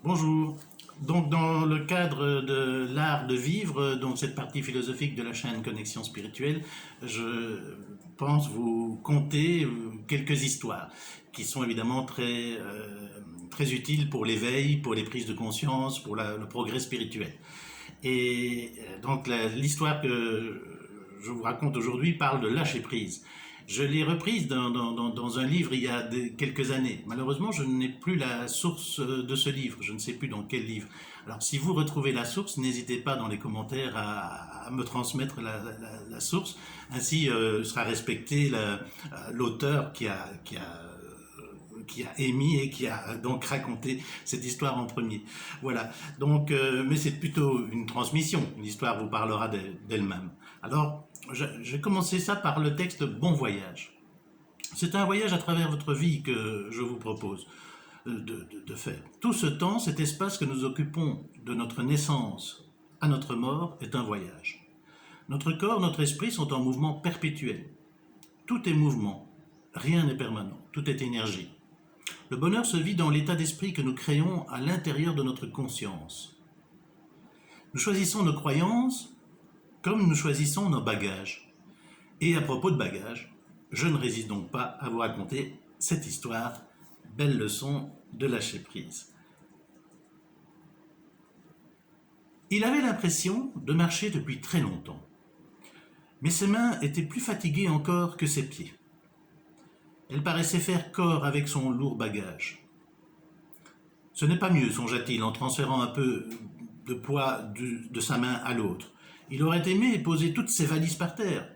Bonjour. Donc, dans le cadre de l'art de vivre, donc cette partie philosophique de la chaîne Connexion Spirituelle, je pense vous conter quelques histoires qui sont évidemment très utiles pour l'éveil, pour les prises de conscience, pour le progrès spirituel. Et donc, l'histoire que je vous raconte aujourd'hui parle de lâcher prise. Je l'ai reprise dans un livre il y a quelques années. Malheureusement, je n'ai plus la source de ce livre. Je ne sais plus dans quel livre. Alors, si vous retrouvez la source, n'hésitez pas dans les commentaires à me transmettre la source. Ainsi sera respecté l'auteur qui a émis et qui a donc raconté cette histoire en premier. Voilà. Donc, mais c'est plutôt une transmission. L'histoire vous parlera d'elle-même. Alors, j'ai commencé ça par le texte Bon voyage. C'est un voyage à travers votre vie que je vous propose de faire. Tout ce temps, cet espace que nous occupons de notre naissance à notre mort est un voyage. Notre corps, notre esprit sont en mouvement perpétuel. Tout est mouvement, rien n'est permanent, tout est énergie. Le bonheur se vit dans l'état d'esprit que nous créons à l'intérieur de notre conscience. Nous choisissons nos croyances comme nous choisissons nos bagages. Et à propos de bagages, je ne résiste donc pas à vous raconter cette histoire, belle leçon de lâcher prise. Il avait l'impression de marcher depuis très longtemps, mais ses mains étaient plus fatiguées encore que ses pieds. Elle paraissait faire corps avec son lourd bagage. Ce n'est pas mieux, songea-t-il en transférant un peu de poids de sa main à l'autre. Il aurait aimé poser toutes ses valises par terre,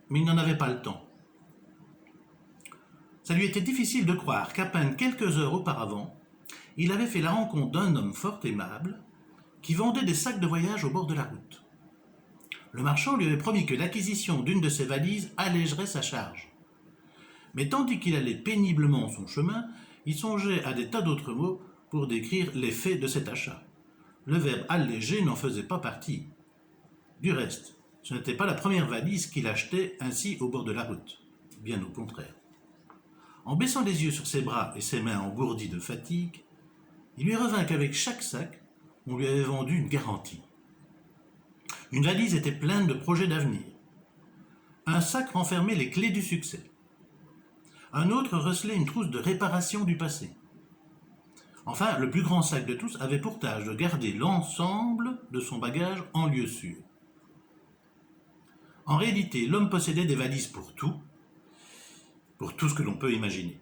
mais il n'en avait pas le temps. Ça lui était difficile de croire qu'à peine quelques heures auparavant, il avait fait la rencontre d'un homme fort aimable qui vendait des sacs de voyage au bord de la route. Le marchand lui avait promis que l'acquisition d'une de ses valises allégerait sa charge. Mais tandis qu'il allait péniblement son chemin, il songeait à des tas d'autres mots pour décrire l'effet de cet achat. Le verbe alléger n'en faisait pas partie. Du reste, ce n'était pas la première valise qu'il achetait ainsi au bord de la route, bien au contraire. En baissant les yeux sur ses bras et ses mains engourdies de fatigue, il lui revint qu'avec chaque sac, on lui avait vendu une garantie. Une valise était pleine de projets d'avenir. Un sac renfermait les clés du succès. Un autre recelait une trousse de réparation du passé. Enfin, le plus grand sac de tous avait pour tâche de garder l'ensemble de son bagage en lieu sûr. En réalité, l'homme possédait des valises pour tout ce que l'on peut imaginer.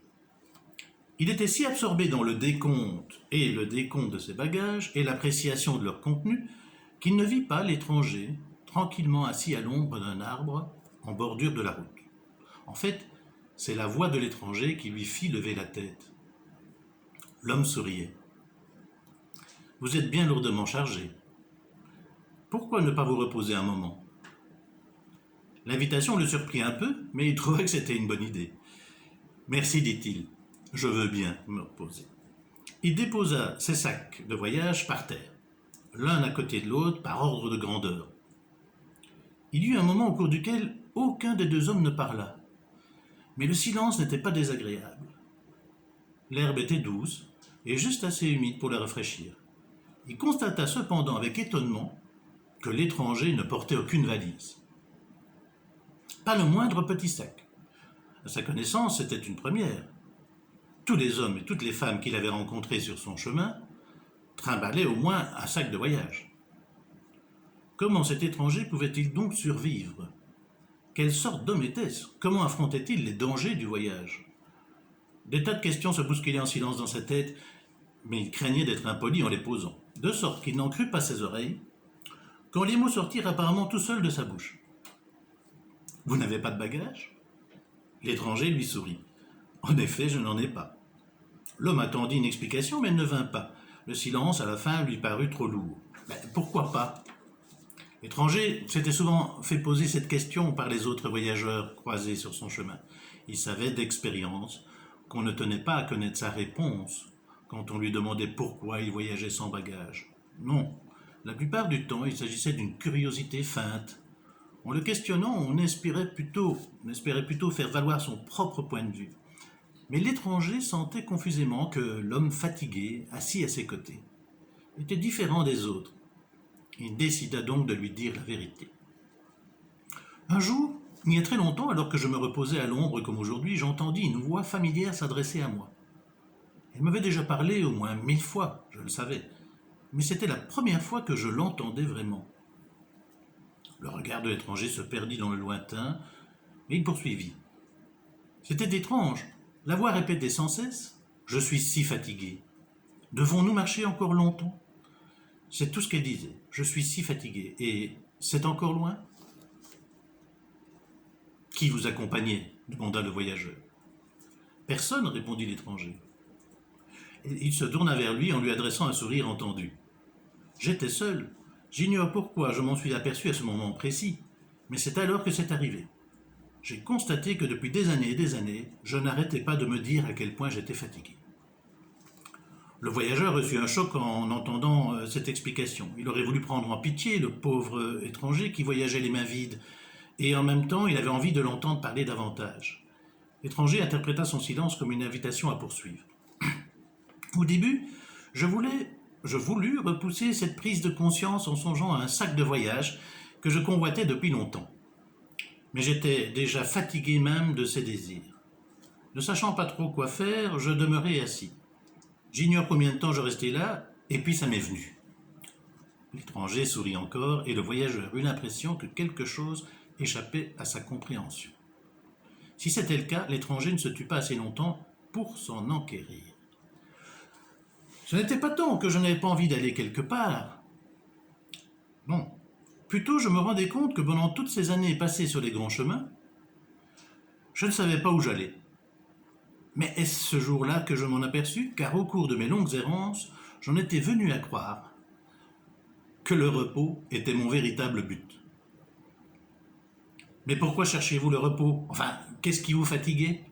Il était si absorbé dans le décompte de ses bagages et l'appréciation de leur contenu qu'il ne vit pas l'étranger tranquillement assis à l'ombre d'un arbre en bordure de la route. En fait, c'est la voix de l'étranger qui lui fit lever la tête. L'homme souriait. « Vous êtes bien lourdement chargé. Pourquoi ne pas vous reposer un moment ?» L'invitation le surprit un peu, mais il trouva que c'était une bonne idée. « Merci, dit-il. Je veux bien me reposer. » Il déposa ses sacs de voyage par terre, l'un à côté de l'autre par ordre de grandeur. Il y eut un moment au cours duquel aucun des deux hommes ne parla. Mais le silence n'était pas désagréable. L'herbe était douce et juste assez humide pour la rafraîchir. Il constata cependant avec étonnement que l'étranger ne portait aucune valise. Pas le moindre petit sac. À sa connaissance, c'était une première. Tous les hommes et toutes les femmes qu'il avait rencontrés sur son chemin trimballaient au moins un sac de voyage. Comment cet étranger pouvait-il donc survivre ? Quelle sorte d'homme était-ce ? Comment affrontait-il les dangers du voyage ? Des tas de questions se bousculaient en silence dans sa tête, mais il craignait d'être impoli en les posant, de sorte qu'il n'en crut pas ses oreilles, quand les mots sortirent apparemment tout seuls de sa bouche. « Vous n'avez pas de bagage ?» L'étranger lui sourit. « En effet, je n'en ai pas. » L'homme attendit une explication, mais elle ne vint pas. Le silence, à la fin, lui parut trop lourd. « Pourquoi pas ?» L'étranger s'était souvent fait poser cette question par les autres voyageurs croisés sur son chemin. Il savait d'expérience qu'on ne tenait pas à connaître sa réponse quand on lui demandait pourquoi il voyageait sans bagage. Non, la plupart du temps, il s'agissait d'une curiosité feinte. En le questionnant, on espérait plutôt faire valoir son propre point de vue. Mais l'étranger sentait confusément que l'homme fatigué, assis à ses côtés, était différent des autres. Il décida donc de lui dire la vérité. Un jour, il y a très longtemps, alors que je me reposais à l'ombre comme aujourd'hui, j'entendis une voix familière s'adresser à moi. Elle m'avait déjà parlé au moins 1000 fois, je le savais, mais c'était la première fois que je l'entendais vraiment. Le regard de l'étranger se perdit dans le lointain, et il poursuivit. C'était étrange. La voix répétait sans cesse « Je suis si fatigué. Devons-nous marcher encore longtemps ?» C'est tout ce qu'elle disait. « Je suis si fatigué. Et c'est encore loin ?»« Qui vous accompagnait ?» demanda le voyageur. « Personne, répondit l'étranger. Il se tourna vers lui en lui adressant un sourire entendu. « J'étais seul. J'ignore pourquoi je m'en suis aperçu à ce moment précis, mais c'est alors que c'est arrivé. J'ai constaté que depuis des années, je n'arrêtais pas de me dire à quel point j'étais fatigué. » Le voyageur reçut un choc en entendant cette explication. Il aurait voulu prendre en pitié le pauvre étranger qui voyageait les mains vides, et en même temps il avait envie de l'entendre parler davantage. L'étranger interpréta son silence comme une invitation à poursuivre. Au début, je voulus repousser cette prise de conscience en songeant à un sac de voyage que je convoitais depuis longtemps. Mais j'étais déjà fatigué même de ces désirs. Ne sachant pas trop quoi faire, je demeurai assis. J'ignore combien de temps je restais là, et puis ça m'est venu. L'étranger sourit encore, et le voyageur eut l'impression que quelque chose échappait à sa compréhension. Si c'était le cas, l'étranger ne se tut pas assez longtemps pour s'en enquérir. Ce n'était pas tant que je n'avais pas envie d'aller quelque part. Non. Plutôt, je me rendais compte que pendant toutes ces années passées sur les grands chemins, je ne savais pas où j'allais. Mais est-ce ce jour-là que je m'en aperçus, car au cours de mes longues errances, j'en étais venu à croire que le repos était mon véritable but. Mais pourquoi cherchiez-vous le repos? Enfin, qu'est-ce qui vous fatiguait?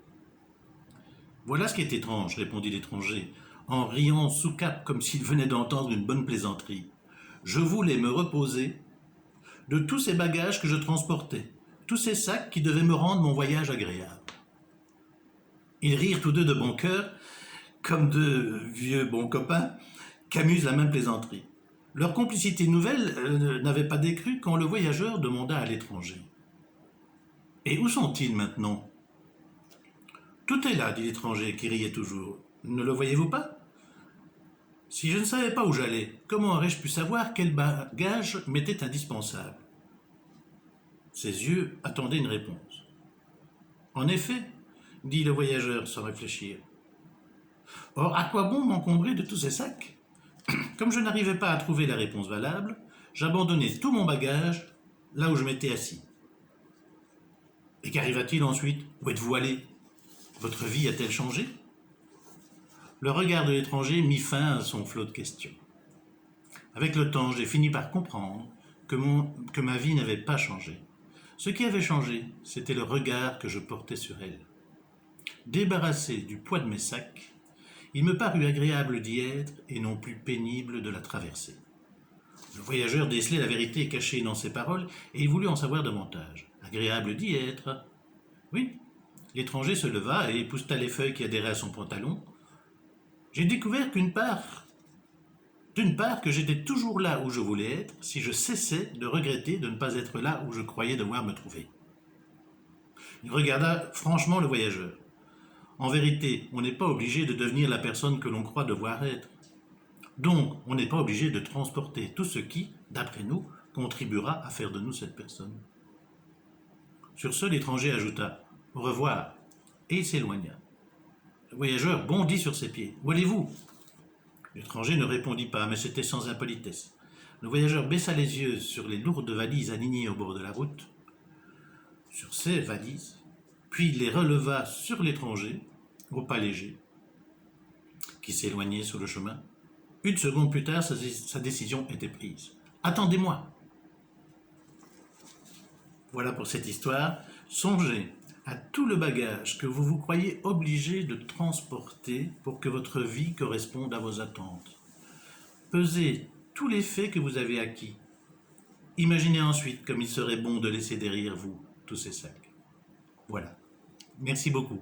Voilà ce qui est étrange, répondit l'étranger, en riant sous cape comme s'il venait d'entendre une bonne plaisanterie. Je voulais me reposer de tous ces bagages que je transportais, tous ces sacs qui devaient me rendre mon voyage agréable. Ils rirent tous deux de bon cœur, comme deux vieux bons copains qu'amuse la même plaisanterie. Leur complicité nouvelle n'avait pas décru quand le voyageur demanda à l'étranger. « Et où sont-ils maintenant ?»« Tout est là, dit l'étranger qui riait toujours. Ne le voyez-vous pas ? Si je ne savais pas où j'allais, comment aurais-je pu savoir quel bagage m'était indispensable ?» Ses yeux attendaient une réponse. « En effet, dit le voyageur sans réfléchir. Or, à quoi bon m'encombrer de tous ces sacs ? Comme je n'arrivais pas à trouver la réponse valable, j'abandonnai tout mon bagage là où je m'étais assis. Et qu'arriva-t-il ensuite ? Où êtes-vous allé ? Votre vie a-t-elle changé ? Le regard de l'étranger mit fin à son flot de questions. Avec le temps, j'ai fini par comprendre que ma vie n'avait pas changé. Ce qui avait changé, c'était le regard que je portais sur elle. Débarrassé du poids de mes sacs, il me parut agréable d'y être et non plus pénible de la traverser. Le voyageur décelait la vérité cachée dans ses paroles et il voulut en savoir davantage. Agréable d'y être. Oui. L'étranger se leva et épousseta les feuilles qui adhéraient à son pantalon. J'ai découvert d'une part que j'étais toujours là où je voulais être si je cessais de regretter de ne pas être là où je croyais devoir me trouver. Il regarda franchement le voyageur. En vérité, on n'est pas obligé de devenir la personne que l'on croit devoir être. Donc, on n'est pas obligé de transporter tout ce qui, d'après nous, contribuera à faire de nous cette personne. Sur ce, l'étranger ajouta « Au revoir » et il s'éloigna. Le voyageur bondit sur ses pieds. « Où allez-vous » L'étranger ne répondit pas, mais c'était sans impolitesse. Le voyageur baissa les yeux sur les lourdes valises alignées au bord de la route, sur ces valises, puis les releva sur l'étranger, au pas léger, qui s'éloignait sur le chemin. Une seconde plus tard, sa décision était prise. « Attendez-moi !» Voilà pour cette histoire. Songez à tout le bagage que vous vous croyez obligé de transporter pour que votre vie corresponde à vos attentes. Pesez tous les faits que vous avez acquis. Imaginez ensuite comme il serait bon de laisser derrière vous tous ces sacs. Voilà. Merci beaucoup.